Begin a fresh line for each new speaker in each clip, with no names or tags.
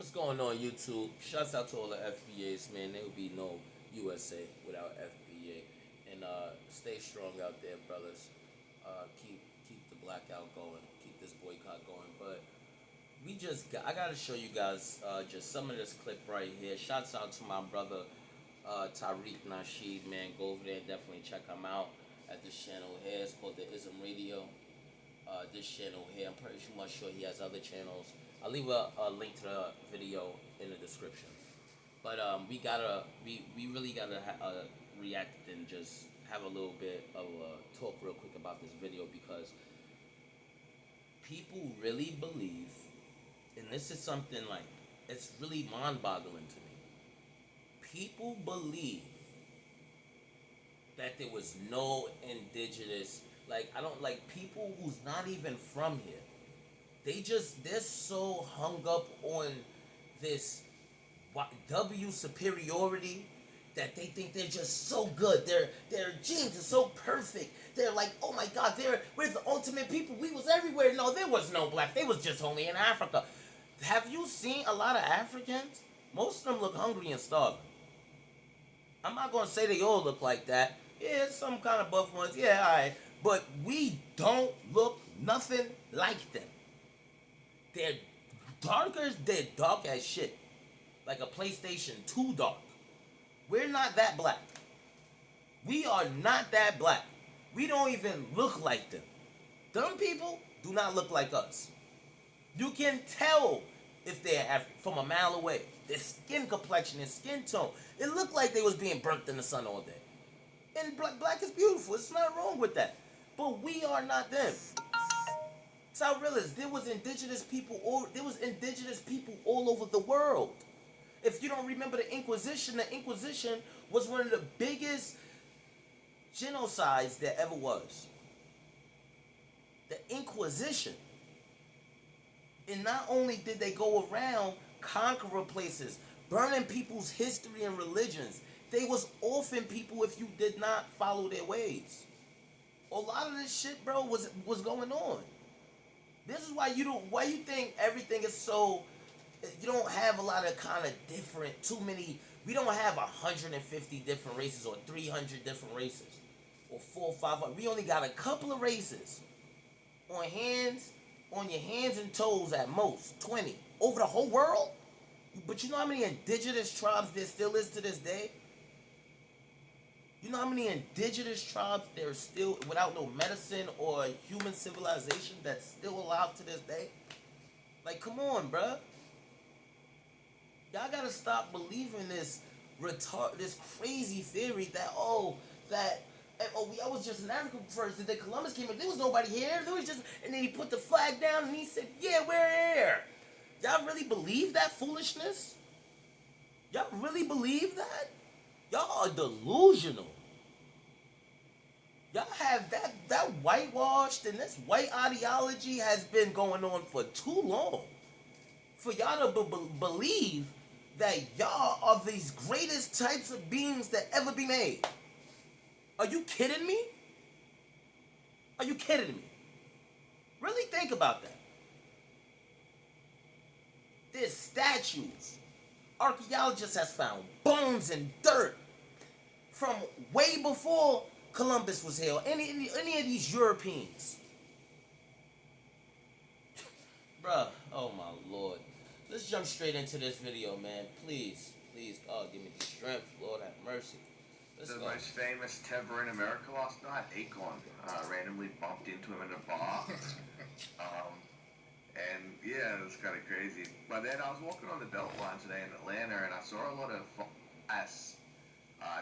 What's going on, YouTube? Shouts out to all the FBAs, man. There would be no USA without FBA. And stay strong out there, brothers. Keep the blackout going. Keep this boycott going. But I gotta show you guys just some of this clip right here. Shouts out to my brother Tariq Nasheed, man. Go over there and definitely check him out at this channel here. It's called the Ism Radio. This channel here. I'm pretty much sure he has other channels. I'll leave a link to the video in the description. But we really gotta react and just have a little bit of a talk real quick about this video, because people really believe, and this is something like, it's really mind-boggling to me. People believe that there was no indigenous, I don't like people who's not even from here. They're so hung up on this W superiority that they think they're just so good. Their genes are so perfect. They're like, oh my God, we're the ultimate people. We was everywhere. No, there was no black. They was just only in Africa. Have you seen a lot of Africans? Most of them look hungry and starving. I'm not gonna say they all look like that. Yeah, some kind of buff ones. Yeah, alright. But we don't look nothing like them. They're dark as shit. Like a PlayStation 2 dark. We're not that black. We are not that black. We don't even look like them. Them people do not look like us. You can tell if they're from a mile away. Their skin complexion, their skin tone. It looked like they was being burnt in the sun all day. And black is beautiful. It's not wrong with that. But we are not them. So I realized there was indigenous people all over the world. If you don't remember the Inquisition was one of the biggest genocides there ever was. The Inquisition. And not only did they go around conquering places, burning people's history and religions, they was offing people if you did not follow their ways. A lot of this shit, bro, was going on. This is why you think everything is so, you don't have a lot of kind of different, we don't have 150 different races or 300 different races or 4 or 5. We only got a couple of races on your hands and toes at most, 20 over the whole world. But you know how many indigenous tribes there still is to this day? You know how many indigenous tribes there are still without no medicine or human civilization that's still alive to this day? Like, come on, bruh. Y'all gotta stop believing this crazy theory that I was just in Africa first, and then Columbus came and there was nobody here. There was just, and then he put the flag down and he said, yeah, we're here. Y'all really believe that foolishness? Y'all really believe that? Y'all are delusional. Y'all have that whitewashed, and this white ideology has been going on for too long. For y'all to believe that y'all are these greatest types of beings that ever be made. Are you kidding me? Are you kidding me? Really think about that. There's statues. Archaeologists have found bones and dirt from way before Columbus was here. Any of these Europeans. Bruh, oh my Lord. Let's jump straight into this video, man. Please, God, give me the strength. Lord have mercy.
The most famous Tever in America last night, Akon, randomly bumped into him in a bar. And yeah, it was kind of crazy. But then I was walking on the Beltline today in Atlanta, and I saw a lot of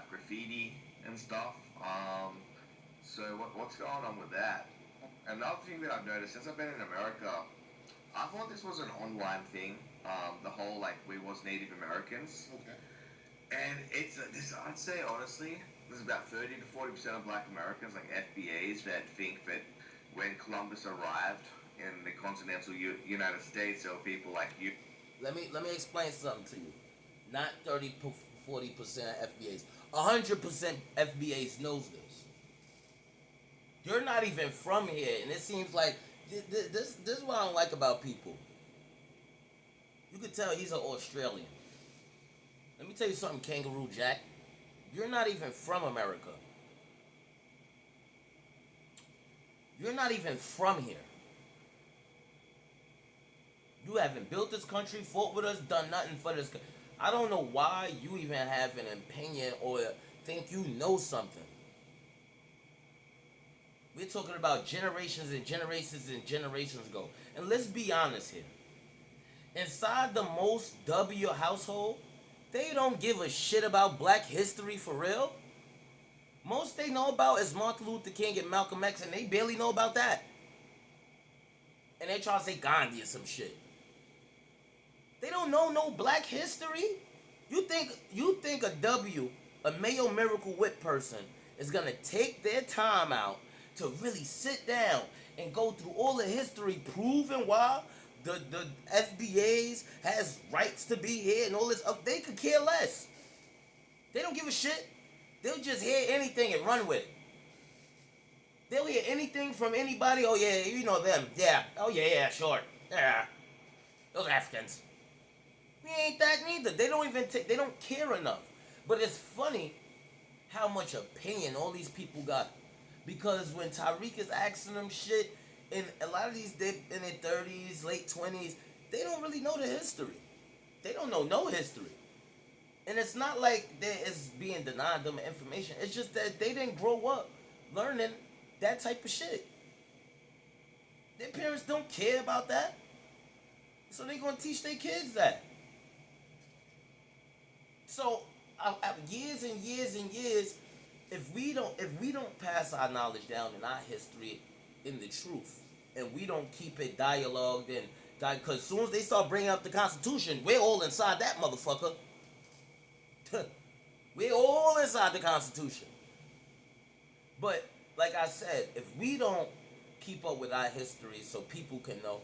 graffiti and stuff. So what's going on with that? Another thing that I've noticed since I've been in America, I thought this was an online thing. The whole we was Native Americans.
Okay.
And it's I'd say honestly, there's about 30 to 40% of Black Americans, like FBAs, that think that when Columbus arrived in the continental United States, there were people like you.
Let me explain something to you. Not 30 to 40% FBAs. 100% FBAs knows this. You're not even from here, and it seems like this is what I don't like about people. You could tell he's an Australian. Let me tell you something, Kangaroo Jack. You're not even from America. You're not even from here. You haven't built this country, fought with us, done nothing for this country. I don't know why you even have an opinion or think you know something. We're talking about generations and generations and generations ago. And let's be honest here. Inside the most W household, they don't give a shit about black history for real. Most they know about is Martin Luther King and Malcolm X, and they barely know about that. And they try to say Gandhi or some shit. They don't know no black history. You think a Mayo Miracle Whip person is gonna take their time out to really sit down and go through all the history, proving why the FBAs has rights to be here and all this? They could care less. They don't give a shit. They'll just hear anything and run with it. They'll hear anything from anybody. Oh yeah, you know them. Yeah. Oh yeah, sure. Yeah. Those Africans. We ain't that neither. They don't even they don't care enough. But it's funny how much opinion all these people got. Because when Tariq is asking them shit, and a lot of these, they in their 30s, late 20s, they don't really know the history. They don't know no history. And it's not like it's being denied them information. It's just that they didn't grow up learning that type of shit. Their parents don't care about that. So they're going to teach their kids that. So years and years and years, if we don't pass our knowledge down in our history, in the truth, and we don't keep it dialogued and because as soon as they start bringing up the Constitution, we're all inside that motherfucker. We're all inside the Constitution. But like I said, if we don't keep up with our history so people can know,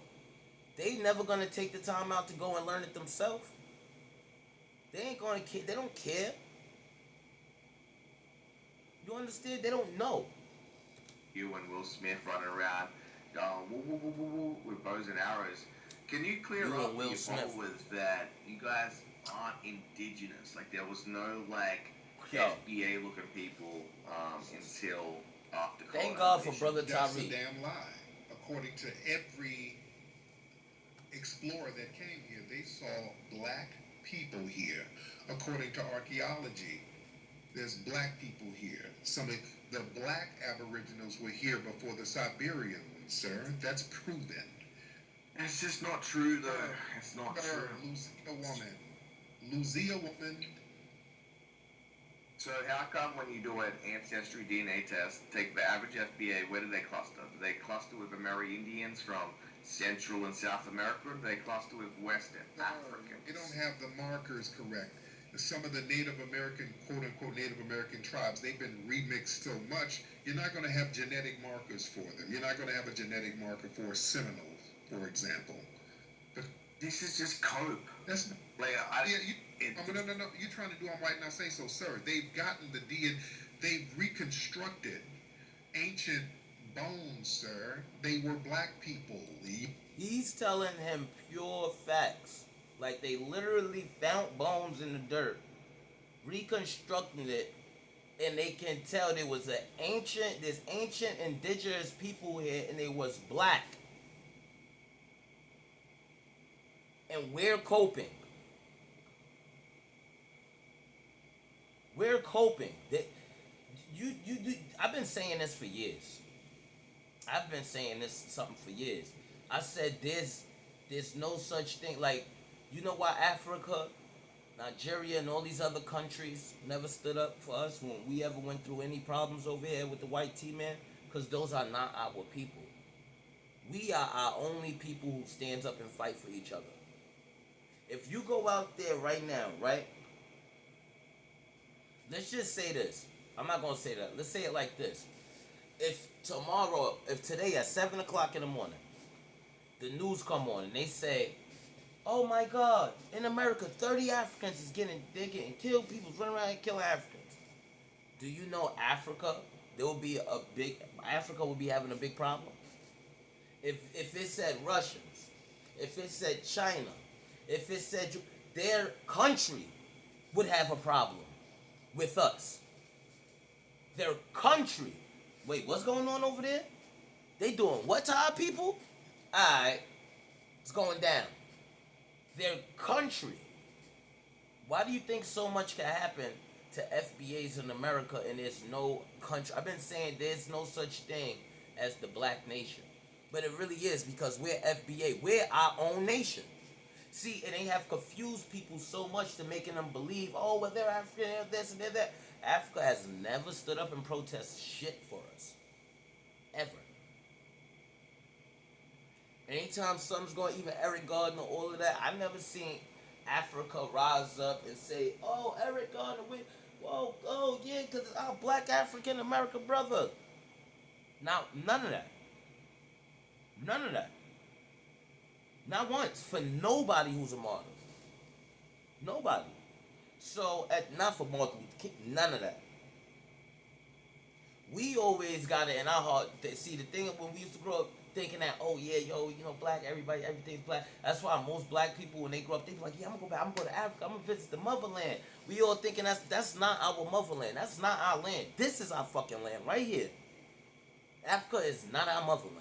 they never gonna take the time out to go and learn it themselves. They ain't gonna care. They don't care. You understand? They don't know.
You and Will Smith running around going woo woo woo woo woo with bows and arrows. Can you clear
You
up
and Will
your
Smith.
followers that you guys aren't indigenous? Like there was no like
Yo.
FBA looking people until after
Thank God for
colonization.
Brother
That's a
Tariq.
damn lie. According to every explorer that came here, they saw black people here. According to archaeology, there's black people here. Some of the black Aboriginals were here before the Siberian ones, sir. That's proven.
It's just not true though. It's not true.
Lucia woman.
So how come when you do an ancestry DNA test, take the average FBA, where do they cluster? Do they cluster with Amerindians from Central and South America, or do they cluster with Western Africans?
You don't have the markers correct. Some of the Native American, quote-unquote Native American tribes, they've been remixed so much, you're not going to have genetic markers for them. You're not going to have a genetic marker for Seminoles, for example. But
this is just cope.
That's
Like,
no. You're trying to do them right now. Say so, sir. They've gotten the DNA. They've reconstructed ancient bones, sir. They were black people.
He's telling him pure facts. Like they literally found bones in the dirt, reconstructing it, and they can tell there was there's ancient indigenous people here, and they was black. And we're coping. We're coping. I've been saying this for years. I've been saying this something for years. I said there's no such thing. Like, you know why Africa, Nigeria, and all these other countries never stood up for us when we ever went through any problems over here with the white T-man? Because those are not our people. We are our only people who stands up and fight for each other. If you go out there right now, right? Let's just say this. I'm not going to say that. Let's say it like this. If today at 7 o'clock in the morning, the news come on and they say, oh my God, in America, 30 Africans they're getting killed, people's running around and killing Africans. Do you know Africa will be having a big problem? If it said Russians, if it said China, if it said their country would have a problem with us. Their country. Wait, what's going on over there? They doing what to our people? Alright, it's going down. Their country. Why do you think so much can happen to FBAs in America and there's no country? I've been saying there's no such thing as the black nation. But it really is because we're FBA. We're our own nation. See, and they have confused people so much to making them believe, oh, well, they're African, they're this and they're that. Africa has never stood up and protested shit for us. Ever. Anytime something's going, even Eric Gardner, all of that, I've never seen Africa rise up and say, oh, Eric Gardner, whoa, oh, yeah, because it's our black African American brother. Now, none of that. None of that. Not once. For nobody who's a martyr. Nobody. So, not for Martin Luther King, none of that. We always got it in our heart. See, the thing when we used to grow up thinking that, oh yeah, yo, you know, black, everybody, everything's black. That's why most black people, when they grow up, they be like, yeah, I'm gonna go back, I'm gonna go to Africa, I'm gonna visit the motherland. We all thinking that's not our motherland. That's not our land. This is our fucking land right here. Africa is not our motherland.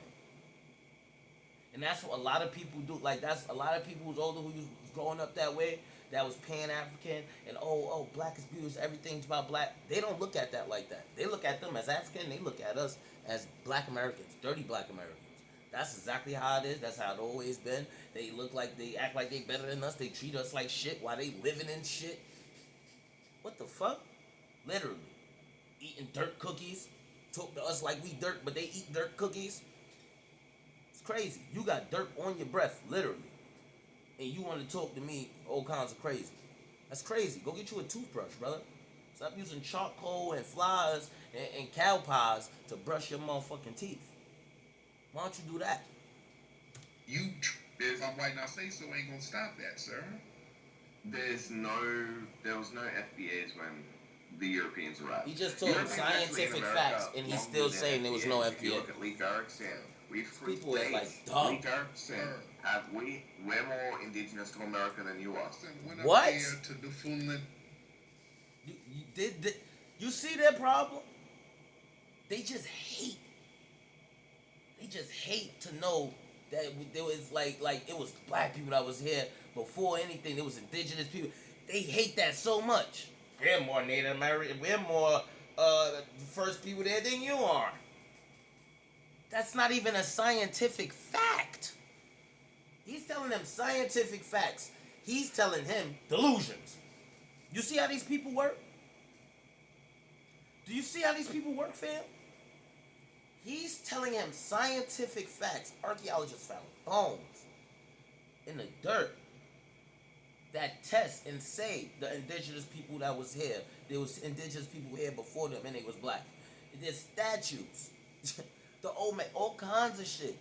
And that's what a lot of people do. Like, that's a lot of people who's older who was growing up that way, that was Pan-African, and oh, black is beautiful, everything's about black. They don't look at that like that. They look at them as African, they look at us as black Americans, dirty black Americans. That's exactly how it is. That's how it always been. They act like they better than us. They treat us like shit while they living in shit. What the fuck? Literally. Eating dirt cookies. Talk to us like we dirt, but they eat dirt cookies. It's crazy. You got dirt on your breath, literally. And you want to talk to me all kinds of crazy. That's crazy. Go get you a toothbrush, brother. Stop using charcoal and flies and cow pies to brush your motherfucking teeth. Why don't you do that?
If I'm white now say so, ain't gonna stop that, sir.
There was no FBAs when the Europeans arrived.
He just told scientific facts, and he's still saying there was no FBA.
If you look at Leif Erikson,
people is like dumb.
Leif Erikson, we're more indigenous to America than you are.
What?
To Newfoundland.
You see their problem? They just hate. They just hate to know that there was like it was black people that was here before anything. There was indigenous people. They hate that so much. We're more Native American. We're more first people there than you are. That's not even a scientific fact. He's telling them scientific facts. He's telling him delusions. You see how these people work? Do you see how these people work, fam? He's telling him scientific facts. Archaeologists found bones in the dirt that test and say the indigenous people that was here. There was indigenous people here before them and they was black. There's statues. The old man, all kinds of shit.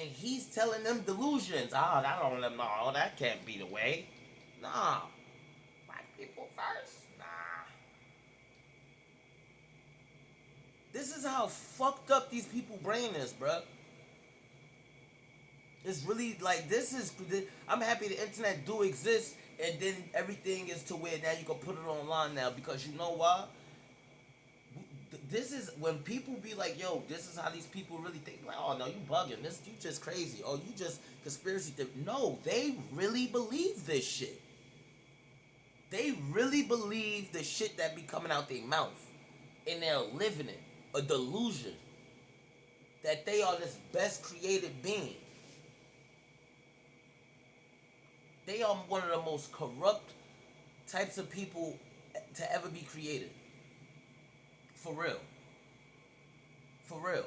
And he's telling them delusions. That can't be the way. Nah. Black people first. Nah. This is how fucked up these people brain is, bruh. It's really like I'm happy the internet do exist, and then everything is to where now you can put it online now, because you know why? This is when people be like, yo, this is how these people really think. Like, oh no, you bugging. You just crazy. Oh, you just conspiracy theory. No, they really believe this shit. They really believe the shit that be coming out their mouth, and they're living it. A delusion that they are this best created being. They are one of the most corrupt types of people to ever be created. For real. For real.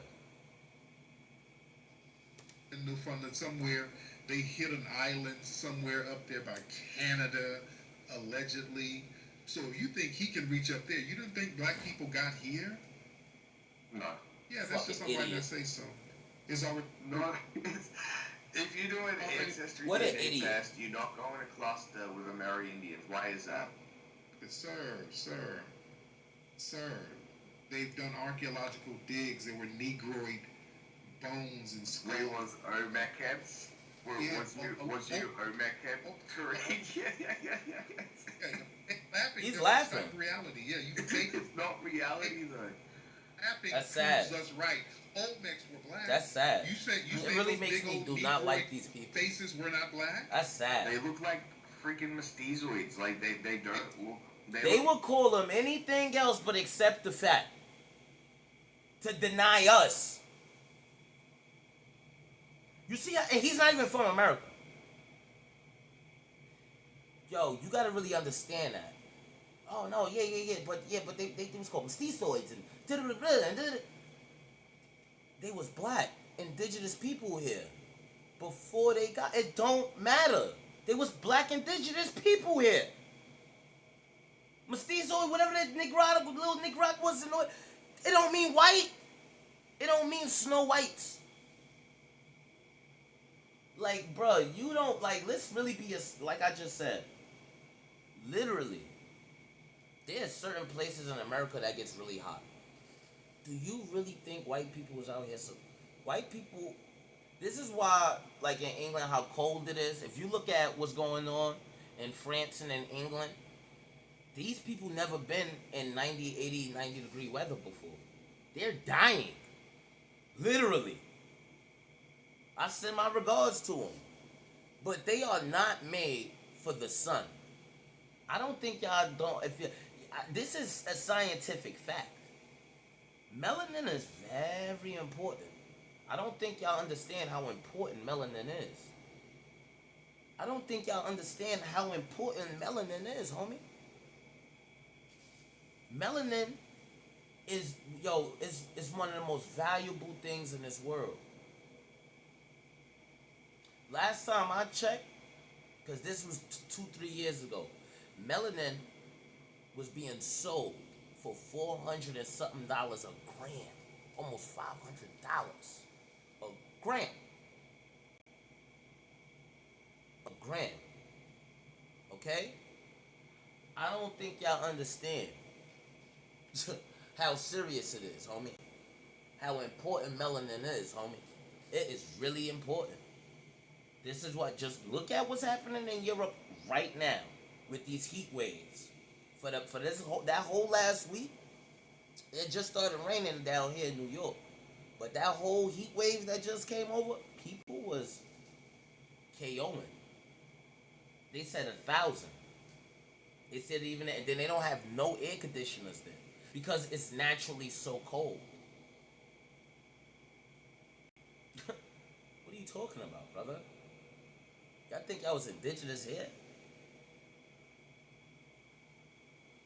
In Newfoundland, somewhere, they hit an island somewhere up there by Canada, allegedly. So you think he can reach up there? You don't think black people got here?
No.
Yeah, that's
Fucking
just somebody
idiot.
that say so. It's already
No. If you do an ancestry
What an
DNA
idiot.
test, you're not going to cluster with Amerindians. Why is that?
Sir. They've done archaeological digs. There were Negroid bones and
We
skulls.
was Olmecans.
Yeah,
Was you Omek head? Tariq?
laughing.
He's
It's
laughing.
not reality. Yeah, you think
It's not reality though.
laughing
That's
proves
sad.
us right. Olmecs were black.
That's sad.
You
It
say
really
those
makes
big
me
old
do not
Negroid
like these people.
faces were not black?
That's sad.
They look like freaking mestizoids. Like they don't look.
They will call them anything else but accept the fact. To deny us. You see, and he's not even from America. Yo, you gotta really understand that. Oh no, yeah, but they was called mestizoids and they was black, indigenous people here. Before they got, it don't matter. There was black indigenous people here. Mestizoid, whatever that little Negroid was, it don't mean white. It don't mean Snow Whites. Like, bruh, you don't, like, let's really be, like I just said, literally, there's certain places in America that gets really hot. Do you really think white people was out here? So, white people, this is why, like in England, how cold it is. If you look at what's going on in France and in England, these people never been in 90, 80, 90 degree weather before. They're dying. Literally. I send my regards to them. But they are not made for the sun. I don't think y'all don't. This is a scientific fact. Melanin is very important. I don't think y'all understand how important melanin is. I don't think y'all understand how important melanin is, homie. Melanin is one of the most valuable things in this world. Last time I checked, because this was 2-3 years ago, melanin was being sold for $400 and something a gram, almost $500 a gram. A gram. Okay? I don't think y'all understand how serious it is, homie. How important melanin is, homie. It is really important. This is what, just look at what's happening in Europe right now with these heat waves. For that whole last week, it just started raining down here in New York. But that whole heat wave that just came over, people was KOing. They said 1,000. They said even, and then they don't have no air conditioners there because it's naturally so cold. What are you talking about, brother? Y'all think I was indigenous here?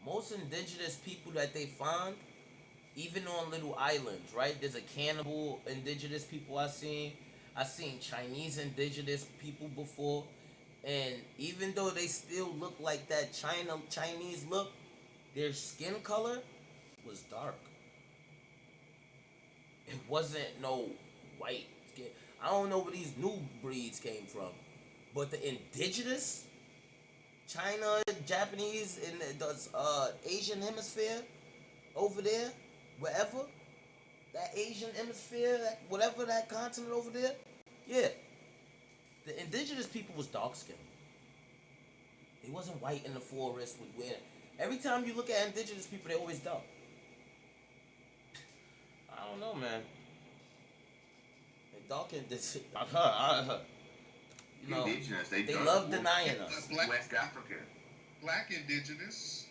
Most indigenous people that they find, even on little islands, right? There's a cannibal indigenous people I seen Chinese indigenous people before, and even though they still look like that Chinese look, their skin color was dark. It wasn't no white skin. I don't know where these new breeds came from, but the indigenous China, Japanese, and the Asian hemisphere over there, wherever, that Asian hemisphere, whatever that continent over there, yeah, the indigenous people was dark skinned. They wasn't white in the forest with weird. Every time you look at indigenous people, they always dark. I don't know, man. They dark indigenous. I heard. You know,
indigenous, they
love denying us.
West Africa.
Black indigenous.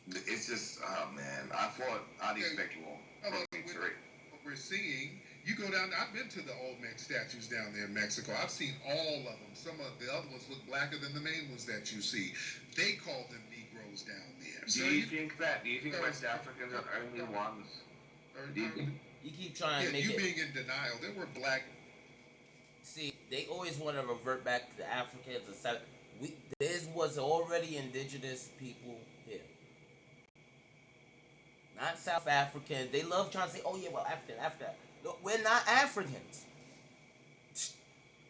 It's just, oh man, I'd expect more.
What we're seeing, you go down, I've been to the Olmec statues down there in Mexico. I've seen all of them. Some of the other ones look blacker than the main ones that you see. They call them Negroes down there.
Do you think West Africans are only ones?
You keep trying to make
you
it.
being in denial. There were black.
See, they always want to revert back to the Africans. There was already indigenous people here. Not South Africans. They love trying to say, oh yeah, well, African. No, we're not Africans.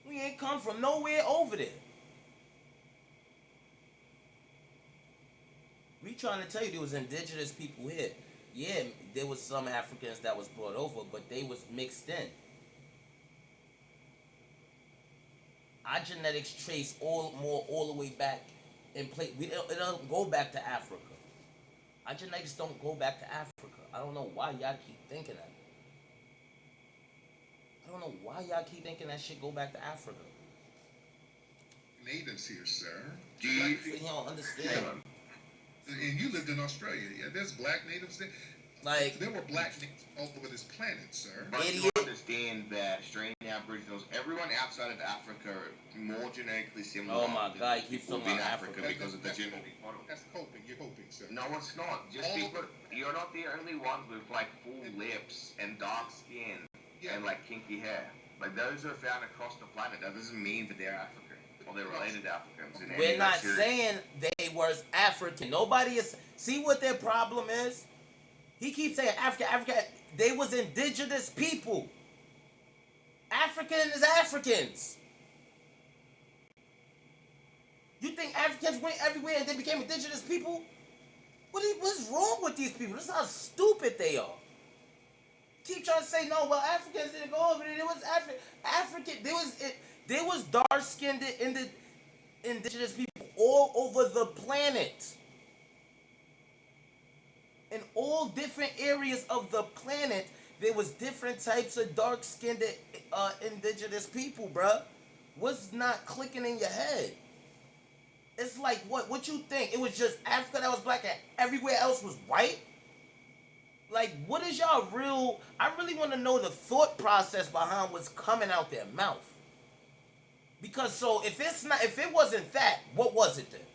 We ain't come from nowhere over there. We trying to tell you there was indigenous people here. Yeah, there was some Africans that was brought over, but they was mixed in. Our genetics trace all the way back in place. It don't go back to Africa. Our genetics don't go back to Africa. I don't know why y'all keep thinking that. I don't know why y'all keep thinking that shit go back to Africa.
Natives here, sir.
Do you
don't understand?
And you lived in Australia. Yeah, there's black natives there.
Like,
there were black natives all over this planet, sir.
But you understand that Australian Aboriginals, everyone outside of Africa, are more genetically similar.
Oh my God, you keep talking about
Africa because of the genetic model.
That's coping. You're coping, sir.
No, it's not. Just because you're not the only ones with like full lips and dark skin and like kinky hair. Like those are found across the planet. That doesn't mean that they're African or they're related to Africans.
We're not saying they were African. Nobody is. See what their problem is? He keeps saying Africa. They was indigenous people. African is Africans. You think Africans went everywhere and they became indigenous people? What's wrong with these people? This is how stupid they are. Keep trying to say no. Well, Africans didn't go over there. It was African. There was dark-skinned indigenous people all over the planet. In all different areas of the planet, there was different types of dark-skinned indigenous people, bruh. What's not clicking in your head? It's like, what you think? It was just Africa that was black and everywhere else was white? Like, what is y'all real... I really want to know the thought process behind what's coming out their mouth. Because, so, if it wasn't that, what was it then?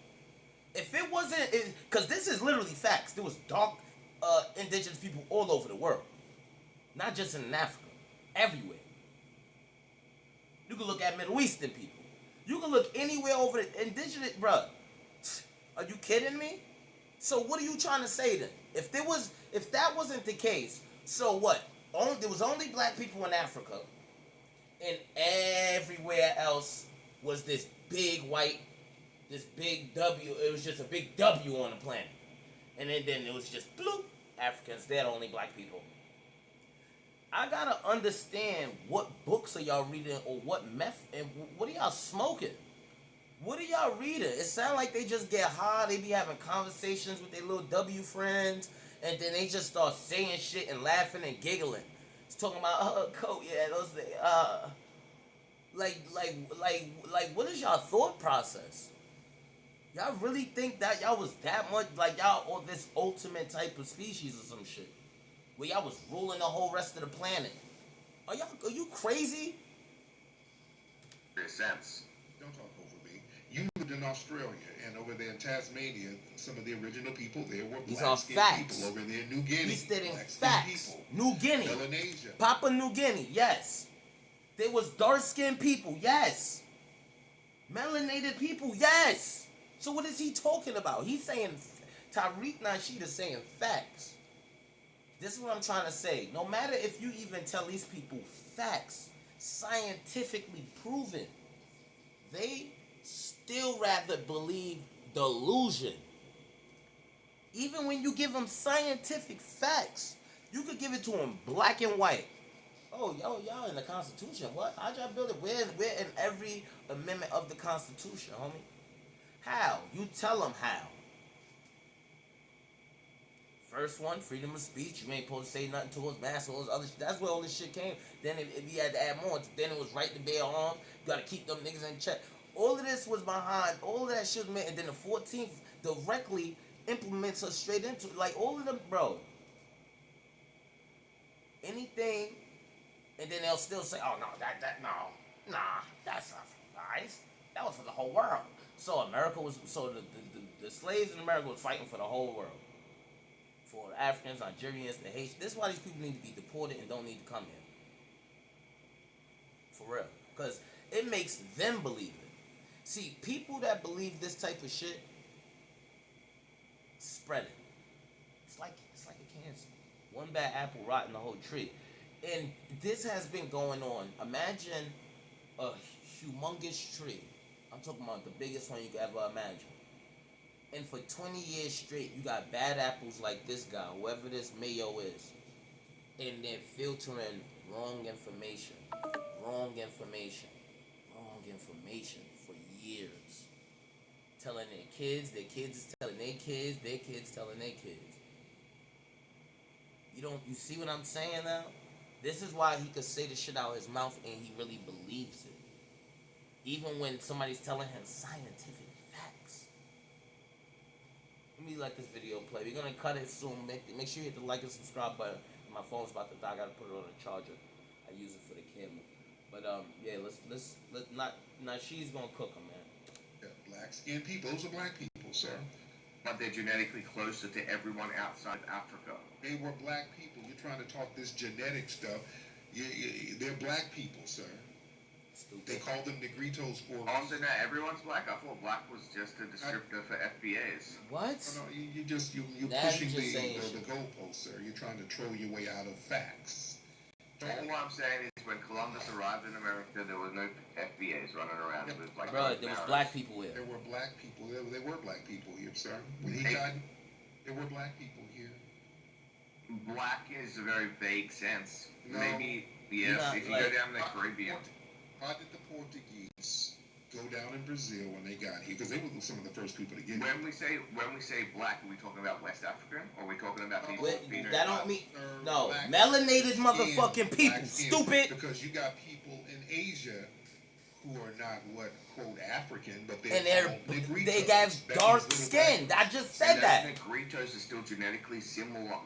If it wasn't... Because this is literally facts. There was dark indigenous people all over the world. Not just in Africa. Everywhere. You can look at Middle Eastern people. You can look anywhere over the indigenous... Bruh. Are you kidding me? So what are you trying to say then? If that wasn't the case, so what? There was only black people in Africa. And everywhere else was this big W. It was just a big W on the planet. And then it was just bloop. Africans, they're the only black people. I gotta understand what books are y'all reading or what meth and what are y'all smoking? What are y'all reading? It sounds like they just get high, they be having conversations with their little W friends, and then they just start saying shit and laughing and giggling. It's talking about coat, yeah, those like what is y'all thought process? Y'all really think that y'all was that much, like y'all or this ultimate type of species or some shit? Where y'all was ruling the whole rest of the planet? Are you crazy?
Makes sense.
Don't talk over me. You lived in Australia and over there in Tasmania, some of the original people there were black-skinned people. Over there in New Guinea.
He's stating facts. New Guinea.
Melanesia.
Papua New Guinea, yes. There was dark-skinned people, yes. Melanated people, yes. So what is he talking about? He's saying, Tariq Nasheed is saying facts. This is what I'm trying to say. No matter if you even tell these people facts, scientifically proven, they still rather believe delusion. Even when you give them scientific facts, you could give it to them black and white. Oh, y'all in the Constitution. What? How'd y'all build it? We're in every amendment of the Constitution, homie. How? You tell them how. First one, freedom of speech. You ain't supposed to say nothing towards mass. All this other. That's where all this shit came. Then if you had to add more, then it was right to bear arms. You gotta keep them niggas in check. All of this was behind. All of that shit was made. And then the 14th directly implements us straight into like all of them, bro. Anything, and then they'll still say, "Oh no, that's not for guys. That was for the whole world." So the slaves in America was fighting for the whole world. For Africans, Nigerians, the Haitians. This is why these people need to be deported and don't need to come here. For real. Because it makes them believe it. See, people that believe this type of shit, spread it. It's like a cancer. One bad apple rotting the whole tree. And this has been going on. Imagine a humongous tree. I'm talking about the biggest one you could ever imagine. And for 20 years straight, you got bad apples like this guy, whoever this Mayo is. And they're filtering wrong information. Wrong information. Wrong information. information for years. Telling their kids is telling their kids telling their kids. You see what I'm saying now? This is why he could say the shit out of his mouth and he really believes it. Even when somebody's telling him scientific facts. Let me let this video play. We're gonna cut it soon. Make sure you hit the like and subscribe button. My phone's about to die. I gotta put it on a charger. I use it for the camera. But yeah, let's Nasheed's gonna cook them, man.
Yeah, black skinned people. Those are black people, sir.
But they're genetically closer to everyone outside of Africa.
They were black people. You're trying to talk this genetic stuff. They're black people, sir.
Stupid.
They call them Negritos for a
Also, now everyone's black. I thought black was just a descriptor for FBAs.
What?
No, you're
Now
pushing
you're just saying
the goalposts, sir. You're trying to troll your way out of facts.
All I'm saying is when Columbus arrived in America, there was no FBAs running around. It was like
Bro, there was black people here.
There were black people. There were black people here, sir. When he died, there were black people here.
Black is a very vague sense.
No.
Maybe, yes, if you go down the Caribbean.
How did the Portuguese go down in Brazil when they got here? Because they were some of the first people to get here.
When we say black, are we talking about West African? Or are we talking about people?
That don't mean no melanated motherfucking people. Stupid.
Because you got people in Asia who are not what quote African, but
they got dark skin. I just said that.
Negritos is still genetically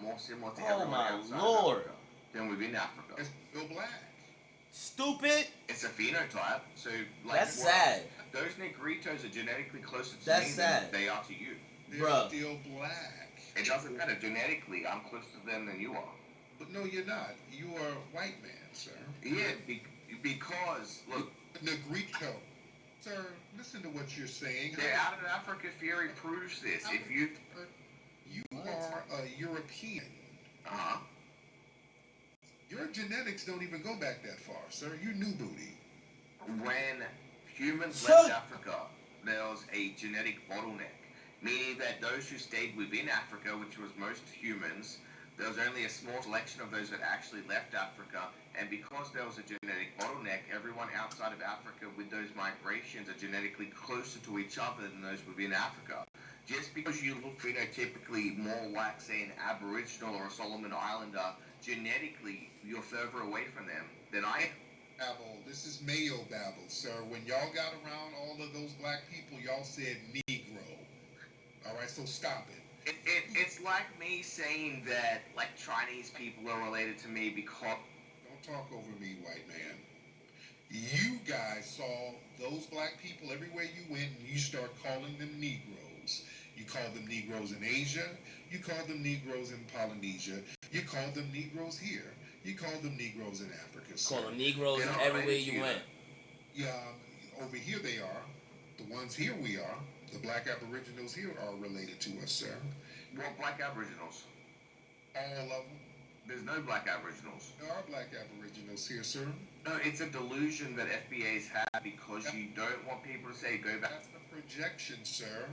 more similar to
oh
everyone
my
outside
lord
Africa than within Africa.
It's still black.
Stupid.
It's a phenotype, so like
that's sad.
Those Negritos are genetically closer to
that's
me
sad.
than they are to you.
They're still black.
It doesn't matter genetically. I'm closer to them than you are.
But no, you're not. You are a white man, sir.
Yeah, because look,
Negrito. Sir, listen to what you're saying.
The out of Africa theory proves this. If you
are a European.
Uh-huh.
Your genetics don't even go back that far, sir. You new booty.
When humans left Africa, there was a genetic bottleneck, meaning that those who stayed within Africa, which was most humans, there was only a small selection of those that actually left Africa, and because there was a genetic bottleneck, everyone outside of Africa with those migrations are genetically closer to each other than those within Africa. Just because you look phenotypically more like, say, an Aboriginal or a Solomon Islander, genetically, you're further away from them than I am.
Babble. This is Mayo babble, sir. When y'all got around all of those black people, y'all said Negro. All right, so stop it.
It's like me saying that, like, Chinese people are related to me because...
Don't talk over me, white man. You guys saw those black people everywhere you went, and you start calling them Negroes. You call them Negroes in Asia. You call them Negroes in Polynesia. You call them Negroes here. You call them Negroes in Africa. Sir.
Call them Negroes everywhere you went.
Yeah, over here they are. The ones here we are. The black Aboriginals here are related to us, sir.
What black Aboriginals?
All of them.
There's no black Aboriginals.
There are black Aboriginals here, sir.
No, it's a delusion that FBAs have because you don't want people to say go back.
That's the projection, sir.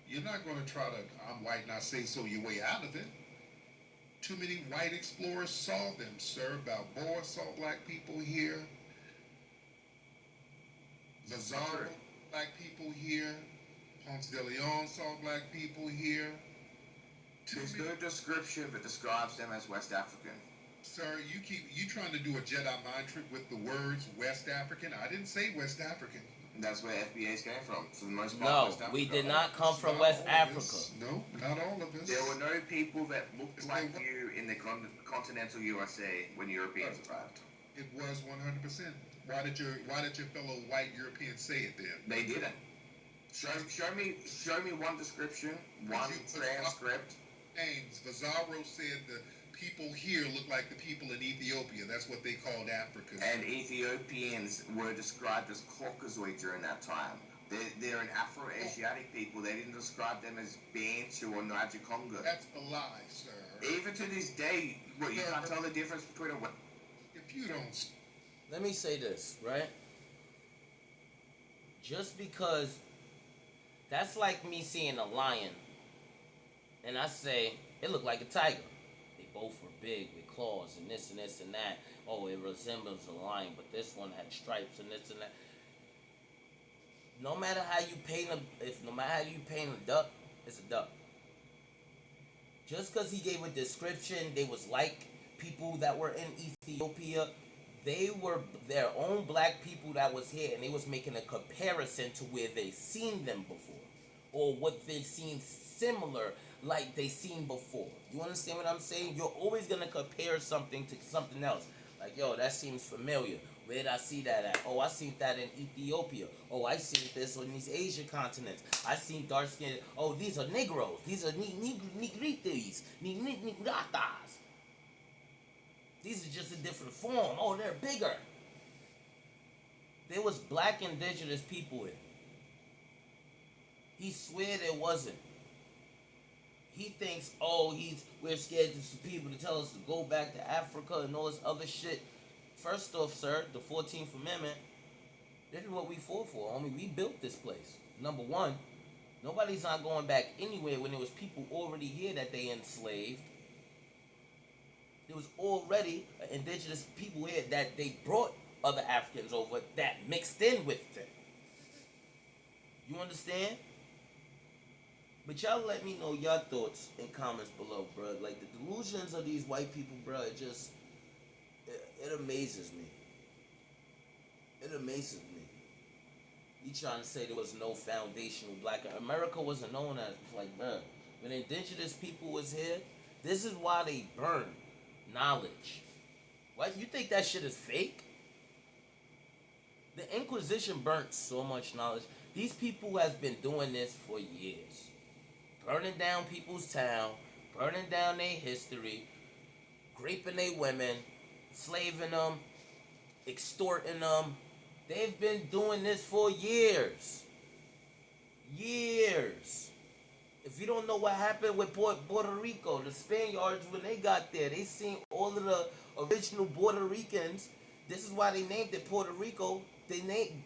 You're not going to try to, I'm white and I say so, your way out of it. Too many white explorers saw them, sir. Balboa saw black people here. Lazaro, black people here. Ponce de Leon saw black people here.
There's no description that describes them as West African.
Sir, you trying to do a Jedi mind trick with the words West African. I didn't say West African.
That's where FBAs came from, for the most
No,
part. West Africa.
we did not come from West Africa.
No, not all of us.
There were no people that looked like you in the continental USA when Europeans arrived.
It was 100%. Why did your fellow white Europeans say it then?
They didn't. Show me one description, one transcript.
James Vazaro said the people here look like the people in Ethiopia. That's what they called Africa.
And Ethiopians were described as Caucasoid during that time. They're an Afro-Asiatic people. They didn't describe them as Bantu or Niger Congo.
That's a lie, sir.
Even to this day, you can't tell the difference between a...
If you don't...
Let me say this, right? Just because... That's like me seeing a lion. And I say, it looked like a tiger. They both were big with claws and this and this and that. Oh, it resembles a lion, but this one had stripes and this and that. No matter how you paint no matter how you paint a duck, it's a duck. Just because he gave a description, they was like people that were in Ethiopia. They were their own black people that was here, and they was making a comparison to where they seen them before, or what they seen similar like they seen before. You understand what I'm saying? You're always gonna compare something to something else. Like, yo, that seems familiar. Where did I see that at? Oh, I seen that in Ethiopia. Oh, I seen this on these Asian continents. I seen dark skin. Oh, these are Negroes. These are Nigritis. Nigratas. These are just a different form. Oh, they're bigger. There was black indigenous people here. He swear there wasn't. He thinks, oh, we're scared to people to tell us to go back to Africa and all this other shit. First off, sir, the 14th Amendment, this is what we fought for. Homie, we built this place. Number one, nobody's not going back anywhere when there was people already here that they enslaved. There was already indigenous people here that they brought other Africans over that mixed in with them. You understand? But y'all let me know your thoughts in comments below, bro. Like, the delusions of these white people, bro, it amazes me. It amazes me. You trying to say there was no foundational black... America wasn't known as... Like, bro, when indigenous people was here, this is why they burned knowledge. What? You think that shit is fake? The Inquisition burnt so much knowledge. These people has been doing this for years. Burning down people's town, burning down their history, raping their women, enslaving them, extorting them. They've been doing this for years. Years. If you don't know what happened with Puerto Rico, the Spaniards, when they got there, they seen all of the original Puerto Ricans. This is why they named it Puerto Rico.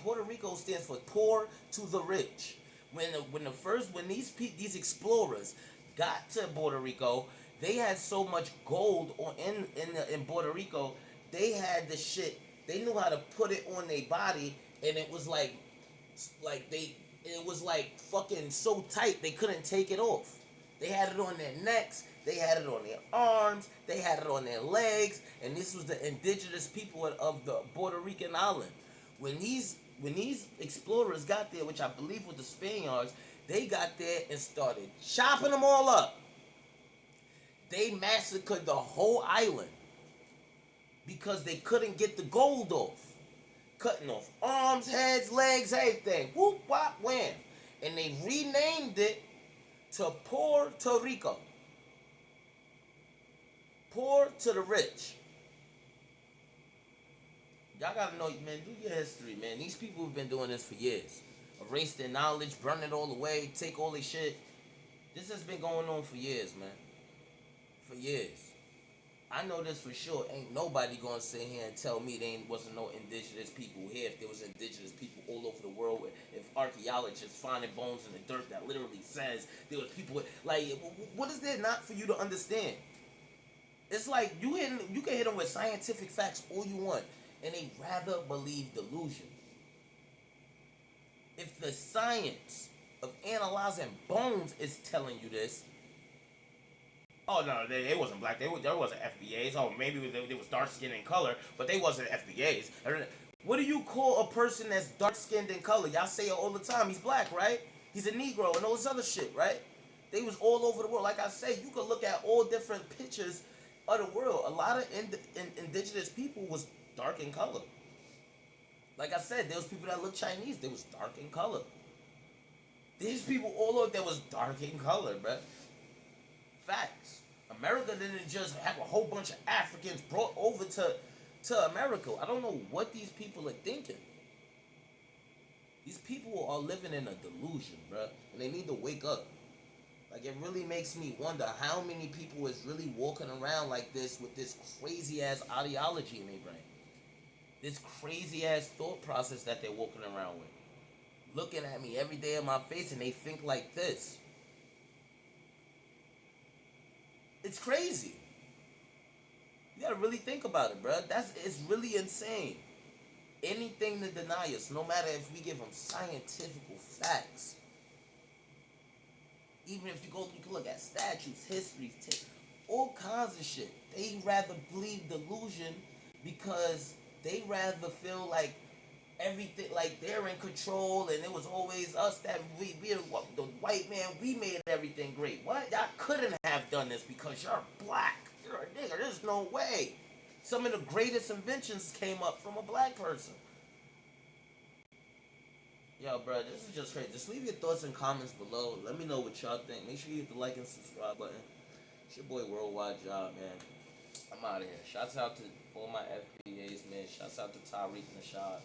Puerto Rico stands for poor to the rich. When these explorers got to Puerto Rico, they had so much gold in Puerto Rico. They had the shit. They knew how to put it on their body, and it was like it was like fucking so tight they couldn't take it off. They had it on their necks. They had it on their arms. They had it on their legs. And this was the indigenous people of the Puerto Rican island. When these explorers got there, which I believe were the Spaniards, they got there and started chopping them all up. They massacred the whole island because they couldn't get the gold off. Cutting off arms, heads, legs, everything. Whoop, whop, wham. And they renamed it to Puerto Rico. Poor to the rich. Y'all gotta know, man, do your history, man. These people have been doing this for years. Erase their knowledge, burn it all away, take all their shit. This has been going on for years, man. For years. I know this for sure. Ain't nobody gonna sit here and tell me there wasn't no indigenous people here. If there was indigenous people all over the world, if archaeologists finding bones in the dirt that literally says there was people like, what is there not for you to understand? It's like you can hit them with scientific facts all you want, and they rather believe delusion. If the science of analyzing bones is telling you this, oh no, they wasn't black. There wasn't FBAs. Oh, maybe they was dark skinned in color, but they wasn't FBAs. What do you call a person that's dark skinned in color? Y'all say it all the time. He's black, right? He's a Negro and all this other shit, right? They was all over the world. Like I say, you could look at all different pictures of the world. A lot of indigenous people was dark in color. Like I said, there was people that looked Chinese. They was dark in color. These people all over there was dark in color, bruh. Facts. America didn't just have a whole bunch of Africans brought over to America. I don't know what these people are thinking. These people are living in a delusion, bruh. And they need to wake up. Like, it really makes me wonder how many people is really walking around like this with this crazy-ass ideology in their brain. This crazy-ass thought process that they're walking around with. Looking at me every day in my face and they think like this. It's crazy. You gotta really think about it, bro. It's really insane. anything to deny us, no matter if we give them scientific facts. Even if you can look at statues, history, all kinds of shit. They rather believe delusion because they rather feel like everything, like they're in control, and it was always us that we the white man, we made everything great. What? Y'all couldn't have done this because you're black. You're a nigga. There's no way. Some of the greatest inventions came up from a black person. Yo, bro, this is just crazy. Just leave your thoughts and comments below. Let me know what y'all think. Make sure you hit the like and subscribe button. It's your boy Worldwide Job, man. I'm out of here. Shouts out to all my FBAs, man. Shouts out to Tariq and Nasheed.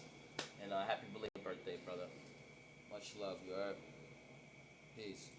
And happy belated birthday, brother. Much love, you heard? Peace.